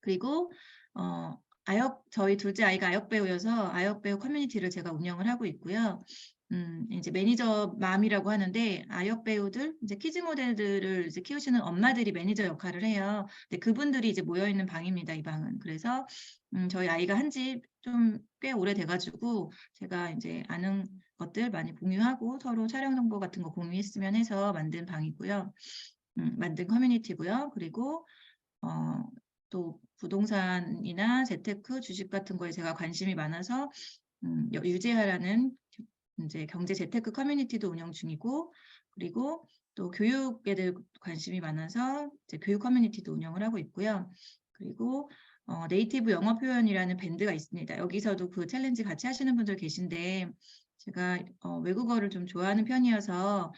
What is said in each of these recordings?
그리고 저희 둘째 아이가 아역 배우여서 아역 배우 커뮤니티를 제가 운영을 하고 있고요. 이제 매니저 맘이라고 하는데 아역 배우들, 이제 키즈 모델들을 이제 키우시는 엄마들이 매니저 역할을 해요. 근데 그분들이 이제 모여 있는 방입니다, 이 방은. 그래서 저희 아이가 한 지 좀 꽤 오래돼 가지고 제가 이제 아는 것들 많이 공유하고 서로 촬영 정보 같은 거 공유했으면 해서 만든 방이고요. 만든 커뮤니티고요. 그리고 또 부동산이나 재테크, 주식 같은 거에 제가 관심이 많아서 유재하라는 이제 경제 재테크 커뮤니티도 운영 중이고, 그리고 또 교육에 대해 관심이 많아서 이제 교육 커뮤니티도 운영을 하고 있고요. 그리고 네이티브 영어 표현이라는 밴드가 있습니다. 여기서도 그 챌린지 같이 하시는 분들 계신데 제가 외국어를 좀 좋아하는 편이어서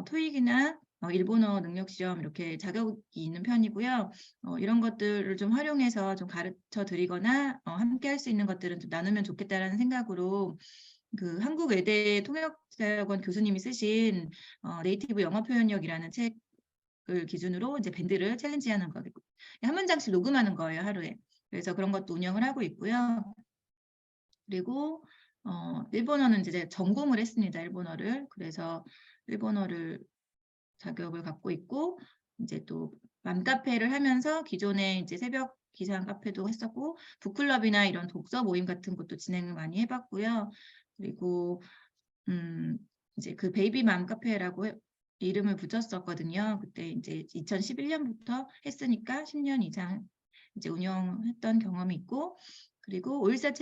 토익이나 일본어 능력 시험 이렇게 자격이 있는 편이고요. 이런 것들을 좀 활용해서 좀 가르쳐 드리거나 함께 할 수 있는 것들은 좀 나누면 좋겠다라는 생각으로 그 한국 외대 통역대학원 교수님이 쓰신 네이티브 영어 표현력이라는 책을 기준으로 이제 밴드를 챌린지하는 거고 한 문장씩 녹음하는 거예요, 하루에. 그래서 그런 것도 운영을 하고 있고요. 그리고 일본어는 이제 전공을 했습니다, 일본어를. 그래서 일본어를 자격을 갖고 있고 이제 또 맘카페를 하면서 기존에 이제 새벽 기상 카페도 했었고 북클럽이나 이런 독서 모임 같은 것도 진행을 많이 해봤고요. 그리고 이제 그 베이비 맘카페라고 이름을 붙였었거든요. 그때 이제 2011년부터 했으니까 10년 이상 이제 운영했던 경험이 있고, 그리고 514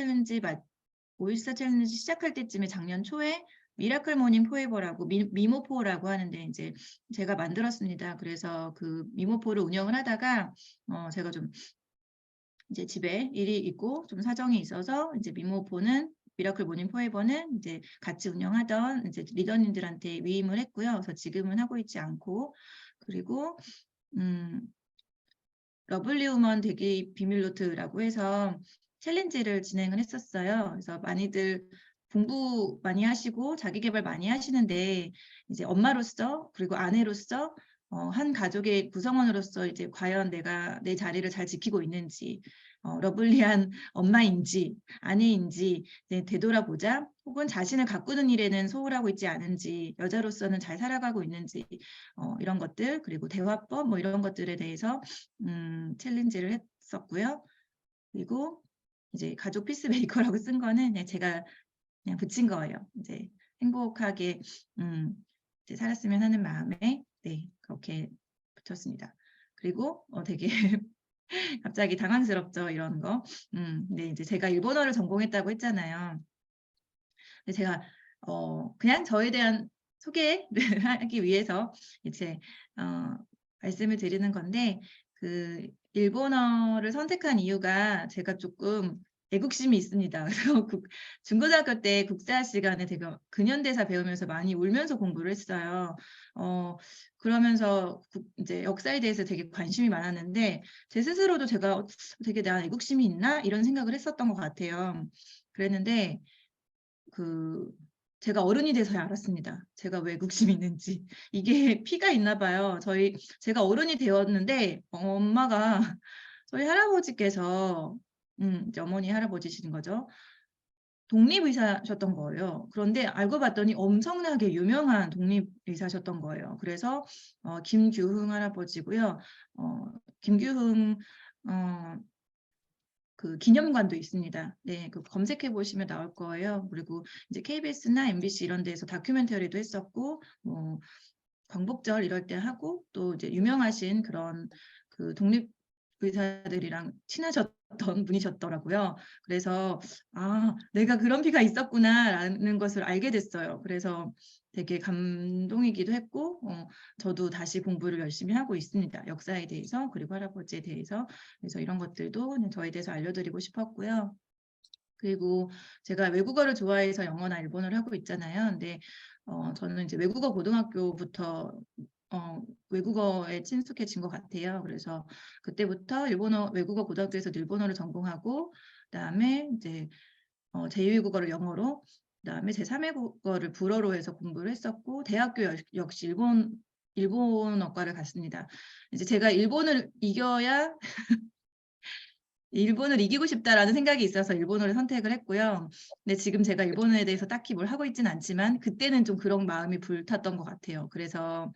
챌린지 시작할 때쯤에 작년 초에 미라클 모닝 포에버라고 미모포라고 하는데 이제 제가 만들었습니다. 그래서 그 미모포를 운영을 하다가 제가 좀 이제 집에 일이 있고 좀 사정이 있어서 이제 미라클 모닝 포에버는 이제 같이 운영하던 이제 리더님들한테 위임을 했고요. 그래서 지금은 하고 있지 않고, 그리고 음, 러블리 우먼 되기 비밀 노트라고 해서 챌린지를 진행을 했었어요. 그래서 많이들 공부 많이 하시고 자기 개발 많이 하시는데 이제 엄마로서 그리고 아내로서 한 가족의 구성원으로서 이제 과연 내가 내 자리를 잘 지키고 있는지, 러블리한 엄마인지 아내인지 되돌아보자. 혹은 자신을 가꾸는 일에는 소홀하고 있지 않은지, 여자로서는 잘 살아가고 있는지, 이런 것들, 그리고 대화법 뭐 이런 것들에 대해서 챌린지를 했었고요. 그리고 이제 가족 피스메이커라고 쓴 거는 그냥 제가 그냥 붙인 거예요. 이제 행복하게 이제 살았으면 하는 마음에 그렇게 붙였습니다. 그리고 되게 갑자기 당황스럽죠, 이런 거. 근데 이제 제가 일본어를 전공했다고 했잖아요. 근데 제가 그냥 저에 대한 소개를 하기 위해서 이제 말씀을 드리는 건데, 그 일본어를 선택한 이유가 제가 조금 애국심이 있습니다. 그래서 중고등학교 때 국사 시간에 제가 근현대사 배우면서 많이 울면서 공부를 했어요. 그러면서 이제 역사에 대해서 되게 관심이 많았는데 제 스스로도 제가 되게 나 애국심이 있나 이런 생각을 했었던 것 같아요. 그랬는데 제가 어른이 돼서야 알았습니다. 제가 왜 애국심이 있는지. 이게 피가 있나 봐요. 제가 어른이 되었는데 엄마가 저희 할아버지께서 이제 어머니 할아버지신 거죠. 독립의사셨던 거예요. 그런데 알고 봤더니 엄청나게 유명한 독립의사셨던 거예요. 그래서 김규흥 할아버지고요. 김규흥 그 기념관도 있습니다. 네, 그 검색해 보시면 나올 거예요. 그리고 이제 KBS나 MBC 이런 데서 다큐멘터리도 했었고, 뭐 광복절 이럴 때 하고, 또 이제 유명하신 그런 그 독립 의사들이랑 친하셨던 분이셨더라고요. 그래서 내가 그런 피가 있었구나라는 것을 알게 됐어요. 그래서 되게 감동이기도 했고, 저도 다시 공부를 열심히 하고 있습니다. 역사에 대해서, 그리고 할아버지에 대해서. 그래서 이런 것들도 저에 대해서 알려드리고 싶었고요. 그리고 제가 외국어를 좋아해서 영어나 일본어를 하고 있잖아요. 근데 저는 이제 외국어 고등학교부터 외국어에 친숙해진 것 같아요. 그래서 그때부터 외국어 고등학교에서 일본어를 전공하고, 그다음에 이제 제2외국어를 영어로, 그다음에 제3외국어를 불어로 해서 공부를 했었고, 대학교 역시 일본어과를 갔습니다. 이제 제가 일본을 이겨야 일본을 이기고 싶다라는 생각이 있어서 일본어를 선택을 했고요. 근데 지금 제가 일본어에 대해서 딱히 뭘 하고 있지는 않지만 그때는 좀 그런 마음이 불탔던 것 같아요. 그래서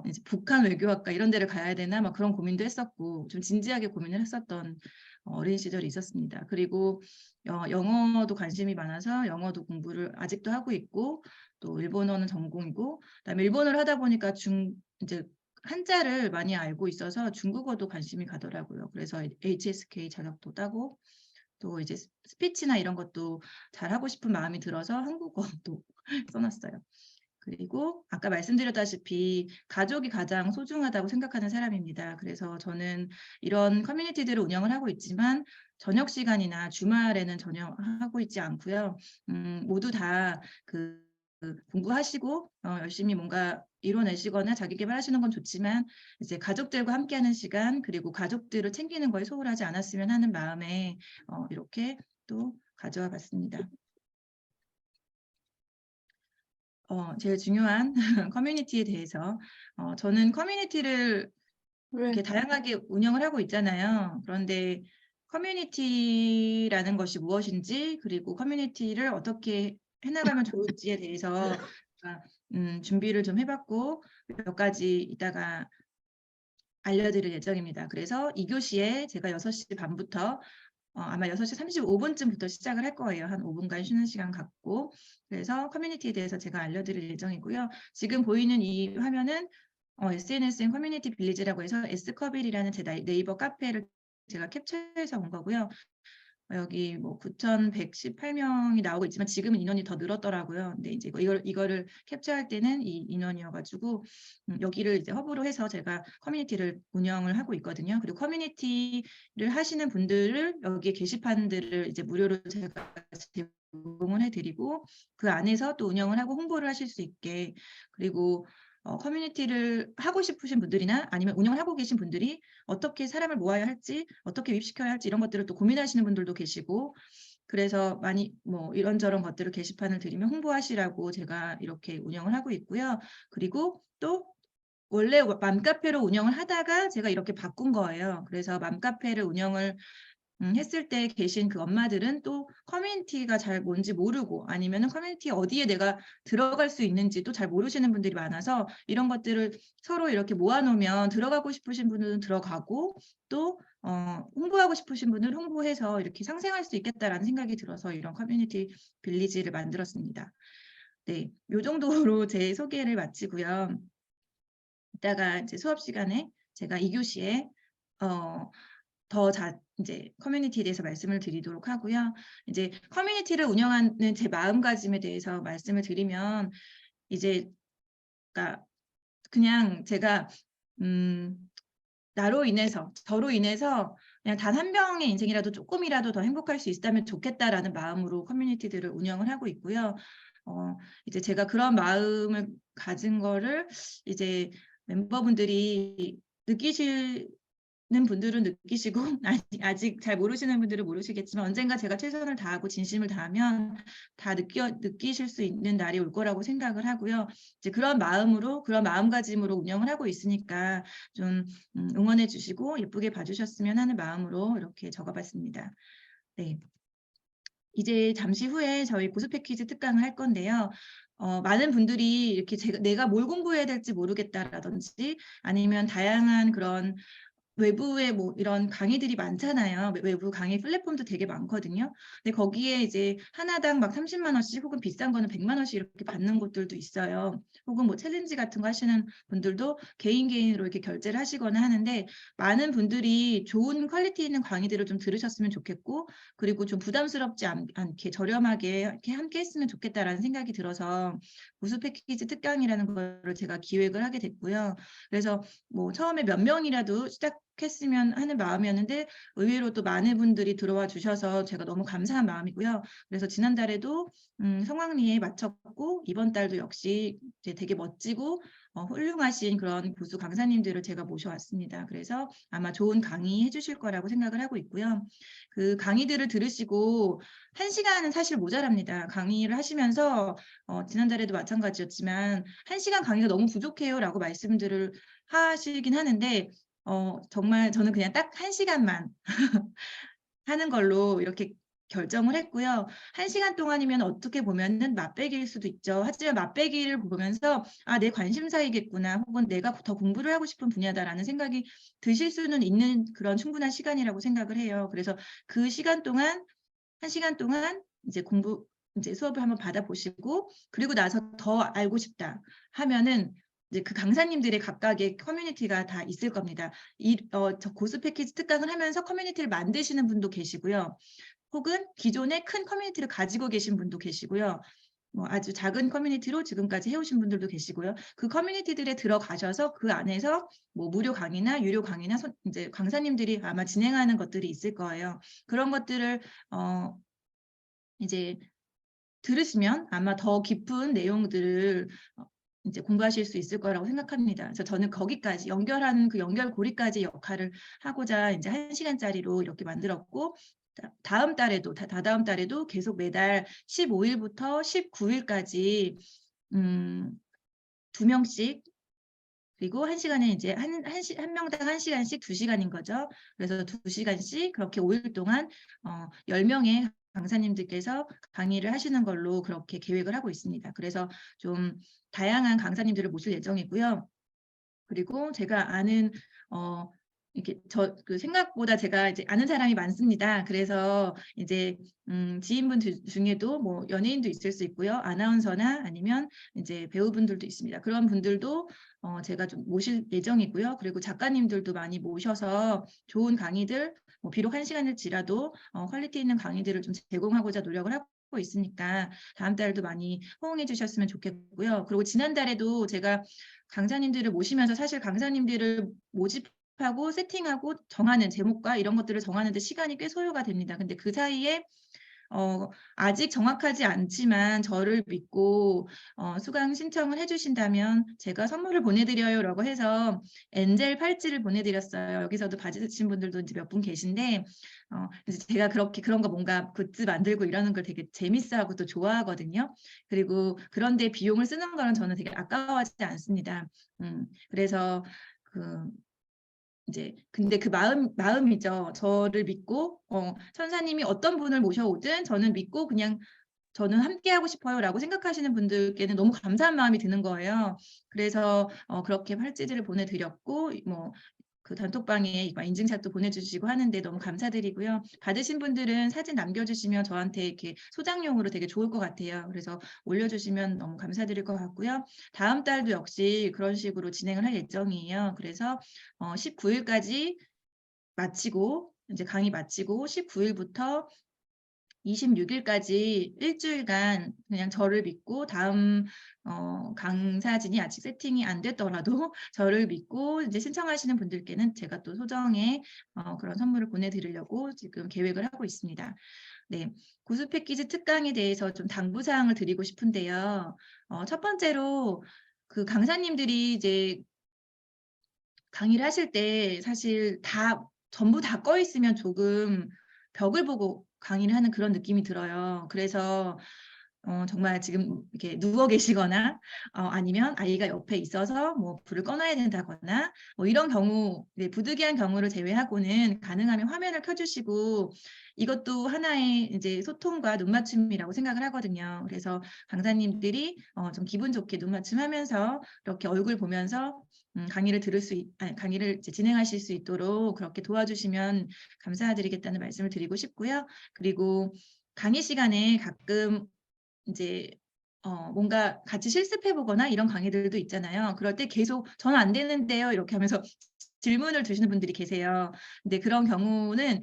이제 북한 외교학과 이런 데를 가야 되나 막 그런 고민도 했었고 좀 진지하게 고민을 했었던 어린 시절이 있었습니다. 그리고 영어도 관심이 많아서 영어도 공부를 아직도 하고 있고 또 일본어는 전공이고 그다음에 일본어를 하다 보니까 이제 한자를 많이 알고 있어서 중국어도 관심이 가더라고요. 그래서 HSK 자격도 따고 또 이제 스피치나 이런 것도 잘하고 싶은 마음이 들어서 한국어도 써놨어요. 그리고 아까 말씀드렸다시피 가족이 가장 소중하다고 생각하는 사람입니다. 그래서 저는 이런 커뮤니티들을 운영을 하고 있지만 저녁 시간이나 주말에는 전혀 하고 있지 않고요. 모두 다그 공부하시고 열심히 뭔가 이뤄내시거나 자기 개발하시는 건 좋지만 이제 가족들과 함께하는 시간 그리고 가족들을 챙기는 거에 소홀하지 않았으면 하는 마음에 이렇게 또 가져와 봤습니다. 제일 중요한 커뮤니티에 대해서 저는 커뮤니티를 이렇게 다양하게 운영을 하고 있잖아요. 그런데 커뮤니티라는 것이 무엇인지 그리고 커뮤니티를 어떻게 해나가면 좋을지에 대해서 준비를 좀 해봤고 몇 가지 이따가 알려드릴 예정입니다. 그래서 2교시에 제가 6시 반부터 아마 6시 35분쯤부터 시작을 할 거예요. 한 5분간 쉬는 시간 갖고. 그래서 커뮤니티에 대해서 제가 알려드릴 예정이고요. 지금 보이는 이 화면은 SNSN 커뮤니티 빌리지라고 해서 S커빌이라는 제 네이버 카페를 제가 캡처해서 온 거고요. 여기 뭐 9,118명이 나오고 있지만 지금은 인원이 더 늘었더라고요. 근데 이제 이거를 캡처할 때는 이 인원이어가지고 여기를 이제 허브로 해서 제가 커뮤니티를 운영을 하고 있거든요. 그리고 커뮤니티를 하시는 분들을 여기에 게시판들을 이제 무료로 제가 제공을 해드리고 그 안에서 또 운영을 하고 홍보를 하실 수 있게 그리고 커뮤니티를 하고 싶으신 분들이나 아니면 운영을 하고 계신 분들이 어떻게 사람을 모아야 할지 어떻게 유입시켜야 할지 이런 것들을 또 고민하시는 분들도 계시고 그래서 많이 뭐 이런저런 것들을 게시판을 드리면 홍보하시라고 제가 이렇게 운영을 하고 있고요. 그리고 또 원래 맘카페로 운영을 하다가 제가 이렇게 바꾼 거예요. 그래서 맘카페를 운영을 했을 때 계신 그 엄마들은 또 커뮤니티가 잘 뭔지 모르고 아니면은 커뮤니티 어디에 내가 들어갈 수 있는지도 잘 모르시는 분들이 많아서 이런 것들을 서로 이렇게 모아놓으면 들어가고 싶으신 분들은 들어가고 또 홍보하고 싶으신 분은 홍보해서 이렇게 상생할 수 있겠다라는 생각이 들어서 이런 커뮤니티 빌리지를 만들었습니다. 네, 요 정도로 제 소개를 마치고요. 이따가 이제 수업 시간에 제가 2교시에 이제 커뮤니티에 대해서 말씀을 드리도록 하고요. 이제 커뮤니티를 운영하는 제 마음가짐에 대해서 말씀을 드리면 이제 그러니까 그냥 제가 저로 인해서 그냥 단 한 명의 인생이라도 조금이라도 더 행복할 수 있다면 좋겠다라는 마음으로 커뮤니티들을 운영을 하고 있고요. 이제 제가 그런 마음을 가진 거를 이제 멤버분들이 느끼시는 분들은 느끼시고 아직 잘 모르시는 분들은 모르시겠지만 언젠가 제가 최선을 다하고 진심을 다하면 다 느끼실 수 있는 날이 올 거라고 생각을 하고요. 이제 그런 마음으로 그런 마음가짐으로 운영을 하고 있으니까 좀 응원해 주시고 예쁘게 봐주셨으면 하는 마음으로 이렇게 적어봤습니다. 네. 이제 잠시 후에 저희 보수 패키지 특강을 할 건데요. 많은 분들이 이렇게 내가 뭘 공부해야 될지 모르겠다라든지 아니면 다양한 그런 외부에 뭐 이런 강의들이 많잖아요. 외부 강의 플랫폼도 되게 많거든요. 근데 거기에 이제 하나당 막 30만 원씩 혹은 비싼 거는 100만 원씩 이렇게 받는 곳들도 있어요. 혹은 뭐 챌린지 같은 거 하시는 분들도 개인으로 이렇게 결제를 하시거나 하는데 많은 분들이 좋은 퀄리티 있는 강의들을 좀 들으셨으면 좋겠고 그리고 좀 부담스럽지 않게 저렴하게 이렇게 함께 했으면 좋겠다라는 생각이 들어서 보수 패키지 특강이라는 거를 제가 기획을 하게 됐고요. 그래서 뭐 처음에 몇 명이라도 시작했으면 하는 마음이었는데 의외로 또 많은 분들이 들어와 주셔서 제가 너무 감사한 마음이고요. 그래서 지난달에도 성황리에 마쳤고 이번 달도 역시 이제 되게 멋지고 훌륭하신 그런 고수 강사님들을 제가 모셔왔습니다. 그래서 아마 좋은 강의 해주실 거라고 생각을 하고 있고요. 그 강의들을 들으시고 1시간은 사실 모자랍니다. 강의를 하시면서 지난달에도 마찬가지였지만 1시간 강의가 너무 부족해요 라고 말씀들을 하시긴 하는데 정말 저는 그냥 딱 1시간만 하는 걸로 이렇게 결정을 했고요. 1시간 동안이면 어떻게 보면은 맛배기일 수도 있죠. 하지만 맛배기를 보면서 '아 내 관심사이겠구나.' 혹은 '내가 더 공부를 하고 싶은 분야다.'라는 생각이 드실 수는 있는 그런 충분한 시간이라고 생각을 해요. 그래서 그 시간 동안 1시간 동안 이제 수업을 한번 받아 보시고, 그리고 나서 '더 알고 싶다.' 하면은 이제 그 강사님들의 각각의 커뮤니티가 다 있을 겁니다. 저 고수 패키지 특강을 하면서 커뮤니티를 만드시는 분도 계시고요. 혹은 기존에 큰 커뮤니티를 가지고 계신 분도 계시고요. 뭐 아주 작은 커뮤니티로 지금까지 해오신 분들도 계시고요. 그 커뮤니티들에 들어가셔서 그 안에서 뭐 무료 강의나 유료 강의나 이제 강사님들이 아마 진행하는 것들이 있을 거예요. 그런 것들을 이제 들으시면 아마 더 깊은 내용들을 이제 공부하실 수 있을 거라고 생각합니다. 그래서 저는 거기까지 연결하는 그 연결고리까지 역할을 하고자 이제 1시간짜리로 이렇게 만들었고, 다음 달에도 다다음 달에도 계속 매달 15일부터 19일까지 2명씩, 그리고 1시간에 이제 한 명당 1시간씩 2시간인 거죠. 그래서 2시간씩 그렇게 5일 동안 10명의 강사님들께서 강의를 하시는 걸로 그렇게 계획을 하고 있습니다. 그래서 좀 다양한 강사님들을 모실 예정이고요. 그리고 제가 아는 이렇게 그 생각보다 제가 이제 아는 사람이 많습니다. 그래서 이제 지인분 중에도 뭐 연예인도 있을 수 있고요. 아나운서나 아니면 이제 배우분들도 있습니다. 그런 분들도 제가 좀 모실 예정이고요. 그리고 작가님들도 많이 모셔서 좋은 강의들, 뭐 비록 1시간일지라도 퀄리티 있는 강의들을 좀 제공하고자 노력을 하고 있으니까 다음 달도 많이 호응해 주셨으면 좋겠고요. 그리고 지난달에도 제가 강사님들을 모시면서 사실 강사님들을 모집하고 세팅하고 정하는 제목과 이런 것들을 정하는 데 시간이 꽤 소요가 됩니다. 근데 그 사이에 아직 정확하지 않지만 저를 믿고 수강 신청을 해 주신다면 제가 선물을 보내드려요라고 해서 엔젤 팔찌를 보내드렸어요. 여기서도 받으신 분들도 이제 몇 분 계신데, 이제 제가 그런 거 뭔가 굿즈 만들고 이러는 걸 되게 재밌어하고 또 좋아하거든요. 그리고 그런 데 비용을 쓰는 거는 저는 되게 아까워하지 않습니다. 그래서 그 이제 근데 그 마음이죠. 저를 믿고 천사님이 어떤 분을 모셔오든 저는 믿고 그냥 '저는 함께하고 싶어요.'라고 생각하시는 분들께는 너무 감사한 마음이 드는 거예요. 그래서 그렇게 팔찌들을 보내드렸고, 뭐 그 단톡방에 인증샷도 보내주시고 하는데 너무 감사드리고요. 받으신 분들은 사진 남겨주시면 저한테 이렇게 소장용으로 되게 좋을 것 같아요. 그래서 올려주시면 너무 감사드릴 것 같고요. 다음 달도 역시 그런 식으로 진행을 할 예정이에요. 그래서 19일까지 마치고, 이제 강의 마치고 19일부터 26일까지 일주일간 그냥 저를 믿고, 다음 강사진이 아직 세팅이 안 됐더라도 저를 믿고 이제 신청하시는 분들께는 제가 또 소정의 그런 선물을 보내드리려고 지금 계획을 하고 있습니다. 네, 고수 패키지 특강에 대해서 좀 당부 사항을 드리고 싶은데요. 첫 번째로 그 강사님들이 이제 강의를 하실 때 사실 전부 다 꺼 있으면 조금 벽을 보고 강의를 하는 그런 느낌이 들어요. 그래서 정말 지금 이렇게 누워 계시거나 아니면 아이가 옆에 있어서 뭐 불을 꺼 놔야 된다거나 뭐 이런 경우, 네, 부득이한 경우를 제외하고는 가능하면 화면을 켜 주시고, 이것도 하나의 이제 소통과 눈맞춤이라고 생각을 하거든요. 그래서 강사님들이 좀 기분 좋게 눈맞춤하면서 이렇게 얼굴 보면서 강의를 이제 진행하실 수 있도록 그렇게 도와주시면 감사드리겠다는 말씀을 드리고 싶고요. 그리고 강의 시간에 가끔 이제 뭔가 같이 실습해 보거나 이런 강의들도 있잖아요. 그럴 때 계속 "저는 안 되는데요." 이렇게 하면서 질문을 주시는 분들이 계세요. 근데 그런 경우는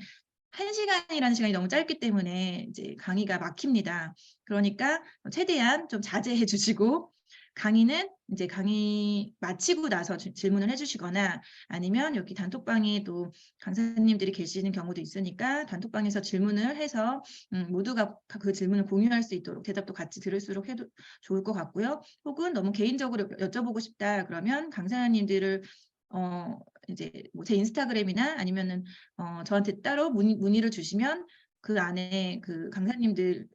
1시간이라는 시간이 너무 짧기 때문에 이제 강의가 막힙니다. 그러니까 최대한 좀 자제해 주시고, 강의는 이제 강의 마치고 나서 질문을 해 주시거나, 아니면 여기 단톡방에 또 강사님들이 계시는 경우도 있으니까 단톡방에서 질문을 해서 모두가 그 질문을 공유할 수 있도록 대답도 같이 들을수록 해도 좋을 것 같고요. 혹은 너무 개인적으로 여쭤보고 싶다 그러면 강사님들을 이제 뭐 제 인스타그램이나 아니면은 저한테 따로 문의를 주시면 그 안에 그 강사님들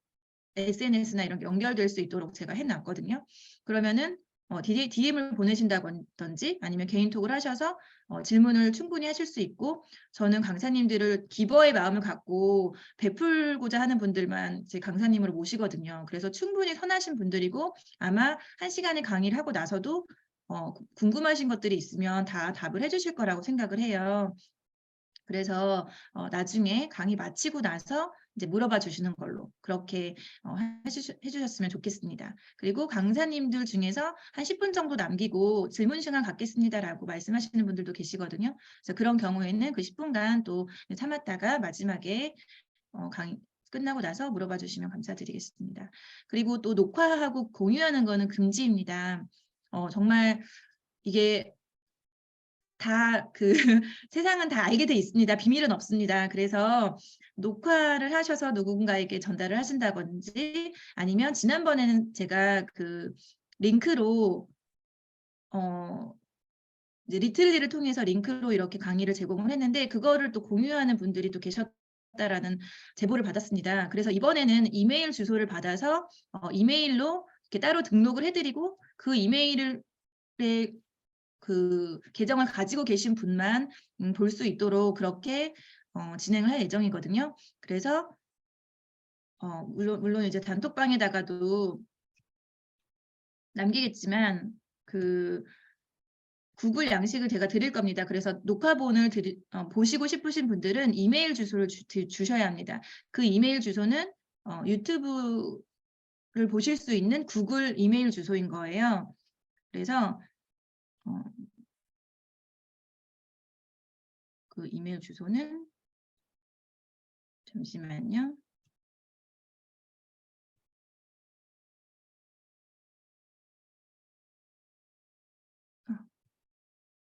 SNS나 이런 게 연결될 수 있도록 제가 해 놨거든요. 그러면은 DM을 보내신다든지 아니면 개인톡을 하셔서 질문을 충분히 하실 수 있고, 저는 강사님들을 기버의 마음을 갖고 베풀고자 하는 분들만 제 강사님으로 모시거든요. 그래서 충분히 선하신 분들이고 아마 1시간의 강의를 하고 나서도 궁금하신 것들이 있으면 다 답을 해주실 거라고 생각을 해요. 그래서 나중에 강의 마치고 나서 이제 물어봐 주시는 걸로 그렇게 해주셨으면 좋겠습니다. 그리고 강사님들 중에서 한 10분 정도 남기고 질문 시간 갖겠습니다라고 말씀하시는 분들도 계시거든요. 그래서 그런 경우에는 그 10분간 또 참았다가 마지막에 강의 끝나고 나서 물어봐 주시면 감사드리겠습니다. 그리고 또 녹화하고 공유하는 거는 금지입니다. 정말 이게 다 세상은 다 알게 돼 있습니다. 비밀은 없습니다. 그래서 녹화를 하셔서 누군가에게 전달을 하신다든지 아니면 지난번에는 제가 링크로 이제 리틀리를 통해서 링크로 이렇게 강의를 제공을 했는데 그거를 또 공유하는 분들이 또 계셨다라는 제보를 받았습니다. 그래서 이번에는 이메일 주소를 받아서 이메일로 이렇게 따로 등록을 해드리고 그 이메일을 계정을 가지고 계신 분만 볼 수 있도록 그렇게 진행을 할 예정이거든요. 그래서 물론 이제 단톡방에다가도 남기겠지만 구글 양식을 제가 드릴 겁니다. 그래서 녹화본을 보시고 싶으신 분들은 이메일 주소를 주셔야 합니다. 그 이메일 주소는 유튜브를 보실 수 있는 구글 이메일 주소인 거예요. 그래서 그 이메일 주소는 잠시만요.